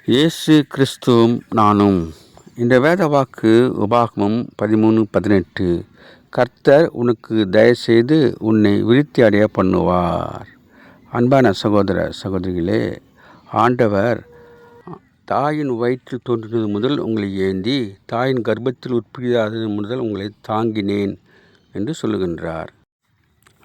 இயேசு கிறிஸ்துவும் நானும். இந்த வேத வாக்கு உபாகமம் 13:18. கர்த்தர் உனக்கு தயவுசெய்து உன்னை விருத்தி அடைய பண்ணுவார். அன்பான சகோதர சகோதரிகளே, ஆண்டவர் தாயின் வயிற்றில் தோன்றினது முதல் உங்களை ஏந்தி, தாயின் கர்ப்பத்தில் உட்பிரியாதது முதல் உங்களை தாங்கினேன் என்று சொல்லுகின்றார்.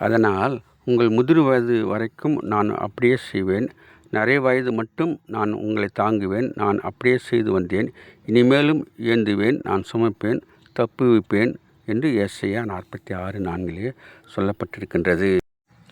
அதனால் உங்கள் முதிர் வயது வரைக்கும் நான் அப்படியே செய்வேன். நிறைய வயது மட்டும் நான் உங்களை தாங்குவேன். நான் அப்படியே செய்து வந்தேன். இனிமேலும் ஏந்துவேன், நான் சுமப்பேன், தப்புவிப்பேன் என்று ஏசாயா 46:4 சொல்லப்பட்டிருக்கின்றது.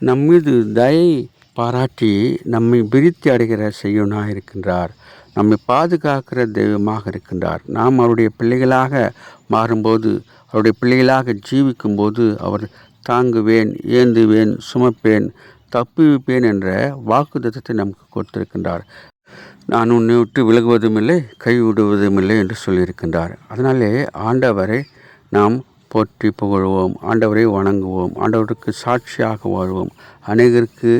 நம்மீது தயை பாராட்டி நம்மை விருத்தி அடைகிற செய்யனாக இருக்கின்றார். நம்மை பாதுகாக்கிற தெய்வமாக இருக்கின்றார். நாம் அவருடைய பிள்ளைகளாக மாறும்போது, அவருடைய பிள்ளைகளாக ஜீவிக்கும்போது அவர் தாங்குவேன், ஏந்துவேன், சுமப்பேன், தப்புவிப்பேன் என்ற வாக்குத்தத்தத்தை நமக்கு கொடுத்திருக்கின்றார். நான் உன்னை விட்டு விலகுவதும் இல்லை, கைவிடுவதும் இல்லை என்று சொல்லியிருக்கின்றார். அதனாலே ஆண்டவரை நாம் போற்றி புகழ்வோம், ஆண்டவரை வணங்குவோம், ஆண்டவருக்கு சாட்சியாக வாழ்வோம், அநேகருக்கு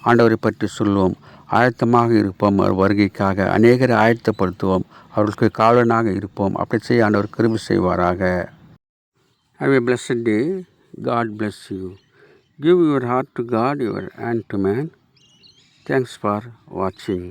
ஆண்டவரை பற்றி சொல்வோம், ஆயத்தமாக இருப்போம். அவர் வருகைக்காக அநேகரை ஆயத்தப்படுத்துவோம், அவர்களுக்கு காவலனாக இருப்போம். அப்படி செய்ய ஆண்டவர் கிருபை செய்வாராக. Have a blessed day. God bless you. Give your heart to God, your hand to man. Thanks for watching.